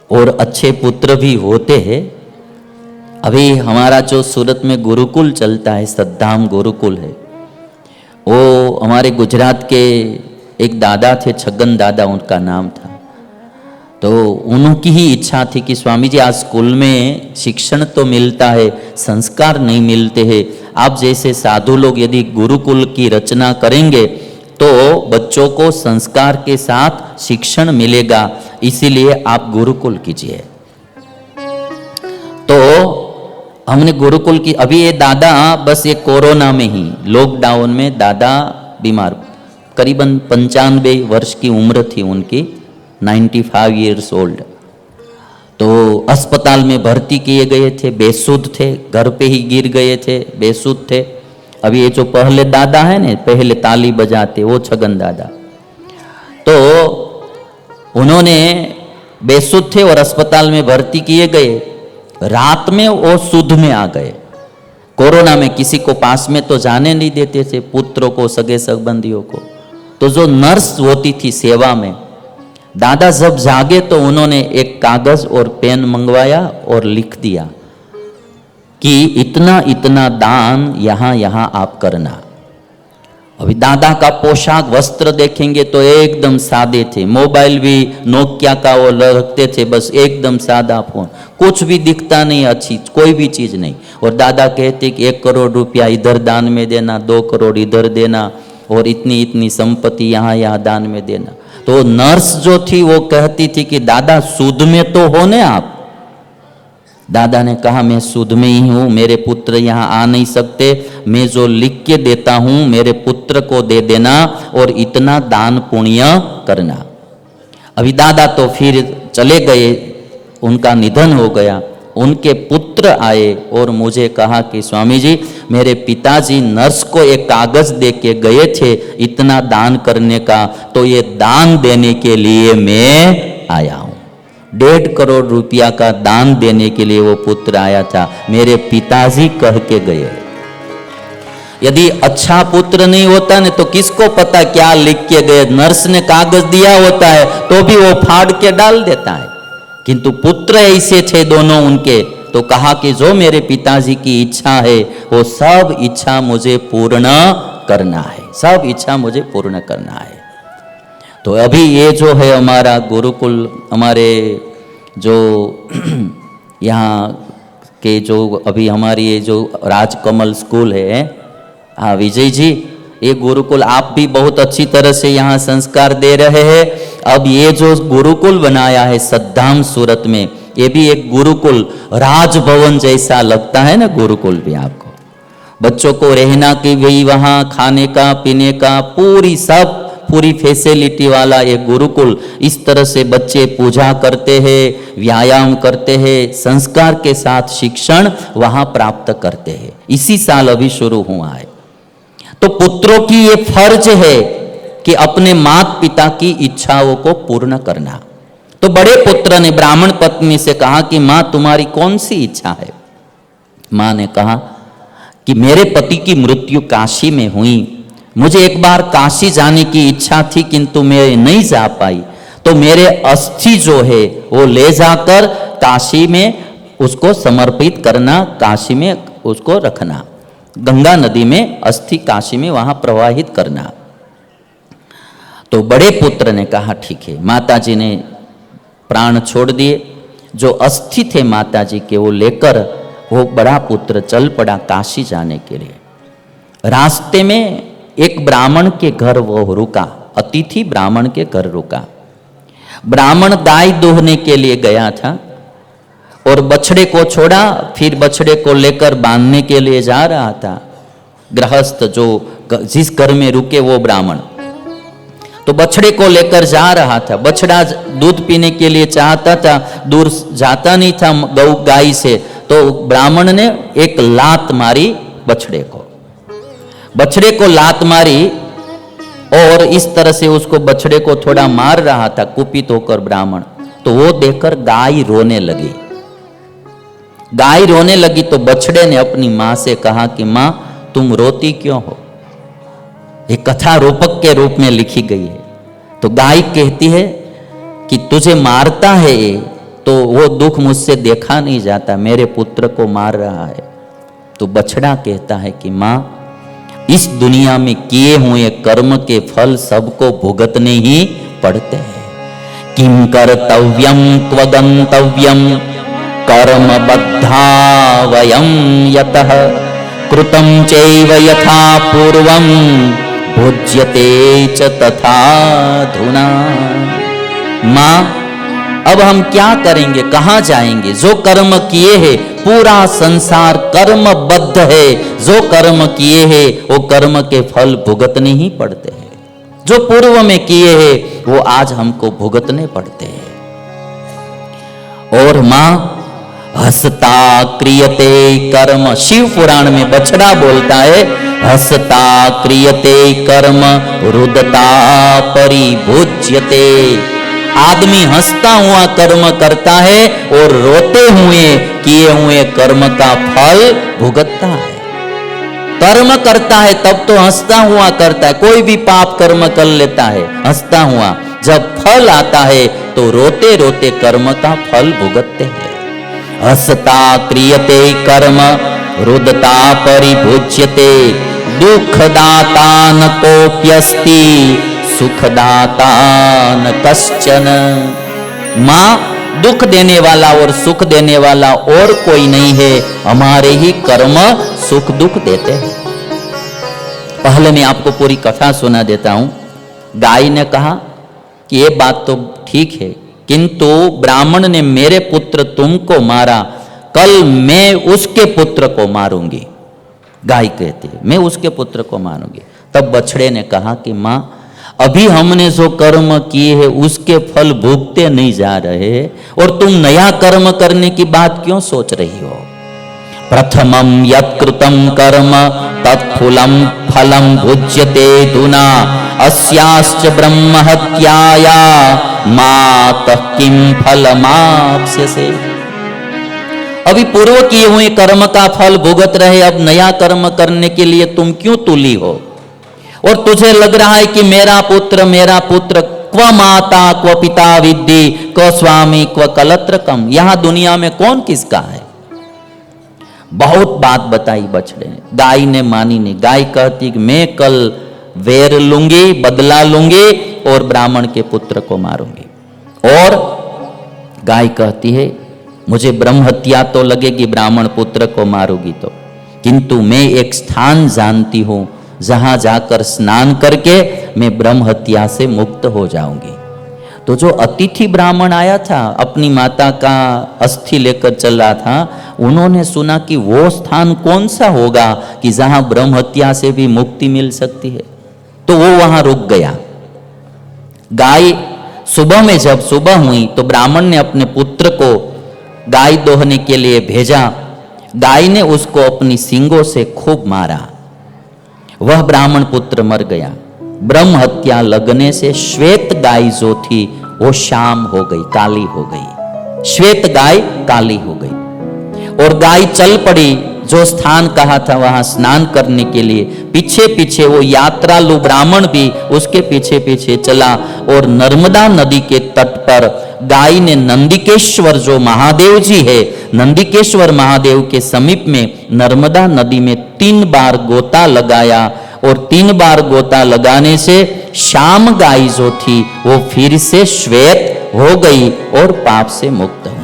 और अच्छे पुत्र भी होते हैं। अभी हमारा जो सूरत में गुरुकुल चलता है, सद्धाम गुरुकुल है, वो हमारे गुजरात के एक दादा थे, छगन दादा उनका नाम था। तो उनकी ही इच्छा थी कि स्वामी जी आज स्कूल में शिक्षण तो मिलता है, संस्कार नहीं मिलते हैं। आप जैसे साधु लोग यदि गुरुकुल की रचना करेंगे तो बच्चों को संस्कार के साथ शिक्षण मिलेगा, इसीलिए आप गुरुकुल कीजिए। तो हमने गुरुकुल की, अभी ये दादा बस ये कोरोना में ही लॉकडाउन में दादा बीमार, करीबन 95 वर्ष की उम्र थी उनकी, 95 ईयर्स ओल्ड। तो अस्पताल में भर्ती किए गए थे, बेसुध थे, घर पे ही गिर गए थे, बेसुध थे। अभी ये जो पहले दादा है ना, पहले ताली बजाते, वो छगन दादा, तो उन्होंने बेसुध थे और अस्पताल में भर्ती किए गए। रात में वो सुध में आ गए। कोरोना में किसी को पास में तो जाने नहीं देते थे, पुत्रों को, सगे संबंधियों को। तो जो नर्स होती थी सेवा में, दादा जब जागे तो उन्होंने एक कागज और पेन मंगवाया और लिख दिया कि इतना इतना दान यहाँ यहाँ आप करना। अभी दादा का पोशाक वस्त्र देखेंगे तो एकदम सादे थे, मोबाइल भी नोकिया का वो रखते थे, बस एकदम सादा फोन, कुछ भी दिखता नहीं, अच्छी कोई भी चीज नहीं। और दादा कहते कि 1 करोड़ रुपया इधर दान में देना, 2 करोड़ इधर देना, और इतनी इतनी संपत्ति यहाँ यहाँ दान में देना। तो नर्स जो थी वो कहती थी कि दादा सूद में तो हो ने आप। दादा ने कहा मैं सूद में ही हूँ, मेरे पुत्र यहाँ आ नहीं सकते, मैं जो लिख के देता हूँ मेरे पुत्र को दे देना और इतना दान पुण्य करना। अभी दादा तो फिर चले गए, उनका निधन हो गया। उनके पुत्र आए और मुझे कहा कि स्वामी जी मेरे पिताजी नर्स को एक कागज दे के गए थे इतना दान करने का, तो ये दान देने के लिए मैं आया हूँ। 1.5 करोड़ रुपया का दान देने के लिए वो पुत्र आया था, मेरे पिताजी कह के गए। यदि अच्छा पुत्र नहीं होता न तो किसको पता क्या लिख के गए। नर्स ने कागज दिया होता है तो भी वो फाड़ के डाल देता है, किंतु पुत्र ऐसे थे दोनों उनके। तो कहा कि जो मेरे पिताजी की इच्छा है वो सब इच्छा मुझे पूर्ण करना है, सब इच्छा मुझे पूर्ण करना है। तो अभी ये जो है हमारा गुरुकुल, हमारे जो यहाँ के जो अभी हमारी ये जो राजकमल स्कूल है, हाँ विजय जी, ये गुरुकुल आप भी बहुत अच्छी तरह से यहाँ संस्कार दे रहे हैं। अब ये जो गुरुकुल बनाया है सद्धाम सूरत में, ये भी एक गुरुकुल, राजभवन जैसा लगता है ना गुरुकुल भी आपको। बच्चों को रहना की भी वहाँ, खाने का पीने का पूरी फैसिलिटी वाला ये गुरुकुल। इस तरह से बच्चे पूजा करते हैं, व्यायाम करते हैं, संस्कार के साथ शिक्षण वहाँ प्राप्त करते हैं। इसी साल अभी शुरू हुआ है। तो पुत्रों की ये फर्ज है कि अपने माता पिता की इच्छाओं को पूर्ण करना। तो बड़े पुत्र ने ब्राह्मण पत्नी से कहा कि माँ तुम्हारी कौन सी इच्छा है। माँ ने कहा कि मेरे पति की मृत्यु काशी में हुई, मुझे एक बार काशी जाने की इच्छा थी किंतु मैं नहीं जा पाई, तो मेरे अस्थि जो है वो ले जाकर काशी में उसको समर्पित करना, काशी में उसको रखना, गंगा नदी में अस्थि काशी में वहां प्रवाहित करना। तो बड़े पुत्र ने कहा ठीक है। माताजी ने प्राण छोड़ दिए। जो अस्थि थे माताजी के वो लेकर वो बड़ा पुत्र चल पड़ा काशी जाने के लिए। रास्ते में एक ब्राह्मण के घर वो रुका, अतिथि ब्राह्मण के घर रुका। ब्राह्मण गाय दोहने के लिए गया था और बछड़े को छोड़ा, फिर बछड़े को लेकर बांधने के लिए जा रहा था। गृहस्थ जो जिस घर में रुके वो ब्राह्मण, तो बछड़े को लेकर जा रहा था। बछड़ा दूध पीने के लिए चाहता था, दूर जाता नहीं था गौ गाय से, तो ब्राह्मण ने एक लात मारी बछड़े को। बछड़े को लात मारी और इस तरह से उसको बछड़े को थोड़ा मार रहा था कुपित होकर ब्राह्मण। तो वो देखकर गाय रोने लगी। गाय रोने लगी तो बछड़े ने अपनी माँ से कहा कि माँ तुम रोती क्यों हो। एक कथा रूपक के रूप में लिखी गई है। तो गाय कहती है कि तुझे मारता है तो वो दुख मुझसे देखा नहीं जाता, मेरे पुत्र को मार रहा है। तो बछड़ा कहता है कि माँ, इस दुनिया में किए हुए कर्म के फल सबको भुगतने ही पड़ते हैं। किम कर्तव्यम क्व गंतव्यम कर्म बद्धा वयम यतः कृतं चैव यथा पूर्वं भुज्यते च तथाधुना। माँ, अब हम क्या करेंगे, कहाँ जाएंगे? जो कर्म किए हैं, पूरा संसार कर्मबद्ध है। जो कर्म किए हैं वो कर्म के फल भुगतने ही पड़ते हैं। जो पूर्व में किए हैं वो आज हमको भुगतने पड़ते हैं। और मां, हसता क्रियते कर्म, शिव पुराण में बछड़ा बोलता है, हसता क्रियते कर्म रुदता परिभुज्यते। आदमी हंसता हुआ कर्म करता है और रोते हुए किए हुए कर्म का फल भुगतता है। कर्म करता है तब तो हंसता हुआ करता है, कोई भी पाप कर्म कर लेता है हंसता हुआ, जब फल आता है तो रोते रोते कर्म का फल भुगतते हैं। हसता क्रियते कर्म रुदता परिभुज्यते दुखदाता न कोप्यस्ति सुखदाता न कश्चन। मां, दुख देने वाला और सुख देने वाला और कोई नहीं है, हमारे ही कर्म सुख दुख देते हैं। पहले मैं आपको पूरी कथा सुना देता हूं। गाय ने कहा कि ये बात तो ठीक है, किंतु ब्राह्मण ने मेरे पुत्र तुमको मारा, कल मैं उसके पुत्र को मारूंगी। गाय कहती है मैं उसके पुत्र को मारूंगी। तब बछड़े ने कहा कि मां, अभी हमने जो कर्म किए हैं उसके फल भोगते नहीं जा रहे और तुम नया कर्म करने की बात क्यों सोच रही हो? प्रथमं यत्कृतं कर्म तत्फलं फलं भुज्यते धुना अस्याश्च ब्रह्महत्याया मातः किं फलमाप्स्यसे। अभी पूर्व किए हुए कर्म का फल भुगत रहे, अब नया कर्म करने के लिए तुम क्यों तुली हो? और तुझे लग रहा है कि मेरा पुत्र क्व माता क्व पिता विद्धि क्व स्वामी क्व कलत्रकम, यहां दुनिया में कौन किसका है? बहुत बात बताई बछड़े ने, गाय ने मानी नहीं। गाय कहती कि मैं कल वेर लूंगी, बदला लूंगी और ब्राह्मण के पुत्र को मारूंगी। और गाय कहती है मुझे ब्रह्म हत्या तो लगेगी ब्राह्मण पुत्र को मारूंगी तो, किंतु मैं एक स्थान जानती हूं जहां जाकर स्नान करके मैं ब्रह्म हत्या से मुक्त हो जाऊंगी। तो जो अतिथि ब्राह्मण आया था, अपनी माता का अस्थि लेकर चला था, उन्होंने सुना कि वो स्थान कौन सा होगा कि जहां ब्रह्म हत्या से भी मुक्ति मिल सकती है, तो वो वहां रुक गया। गाय सुबह में जब सुबह हुई तो ब्राह्मण ने अपने पुत्र को गाय दोहने के लिए भेजा। गाय ने उसको अपनी सींगों से खूब मारा, वह ब्राह्मण पुत्र मर गया। ब्रह्म हत्या लगने से श्वेत गाय जो थी वो शाम हो गई, काली हो गई। श्वेत गाय काली हो गई और गाय चल पड़ी जो स्थान कहा था वहां स्नान करने के लिए। पीछे पीछे वो यात्रालु ब्राह्मण भी उसके पीछे पीछे चला और नर्मदा नदी के तट पर गाय ने नंदिकेश्वर जो महादेव जी है, नंदिकेश्वर महादेव के समीप में नर्मदा नदी में 3 बार गोता लगाया और 3 बार गोता लगाने से शाम गाय जो थी वो फिर से श्वेत हो गई और पाप से मुक्त हुई।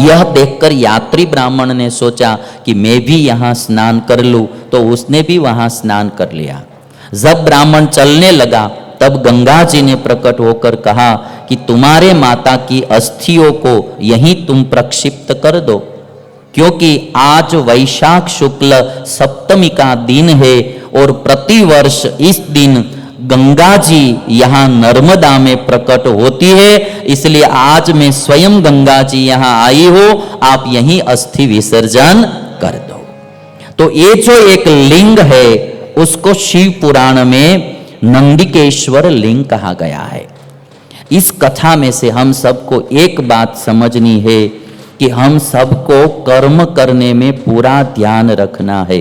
यह देखकर यात्री ब्राह्मण ने सोचा कि मैं भी यहां स्नान कर लूं, तो उसने भी वहां स्नान कर लिया। जब ब्राह्मण चलने लगा तब गंगा जी ने प्रकट होकर कहा कि तुम्हारे माता की अस्थियों को यहीं तुम प्रक्षिप्त कर दो, क्योंकि आज वैशाख शुक्ल सप्तमी का दिन है और प्रतिवर्ष इस दिन गंगा जी यहाँ नर्मदा में प्रकट होती है, इसलिए आज मैं स्वयं गंगा जी यहाँ आई हो, आप यहीं अस्थि विसर्जन कर दो। तो ये जो एक लिंग है उसको शिव पुराण में नंदिकेश्वर लिंग कहा गया है। इस कथा में से हम सबको एक बात समझनी है कि हम सबको कर्म करने में पूरा ध्यान रखना है।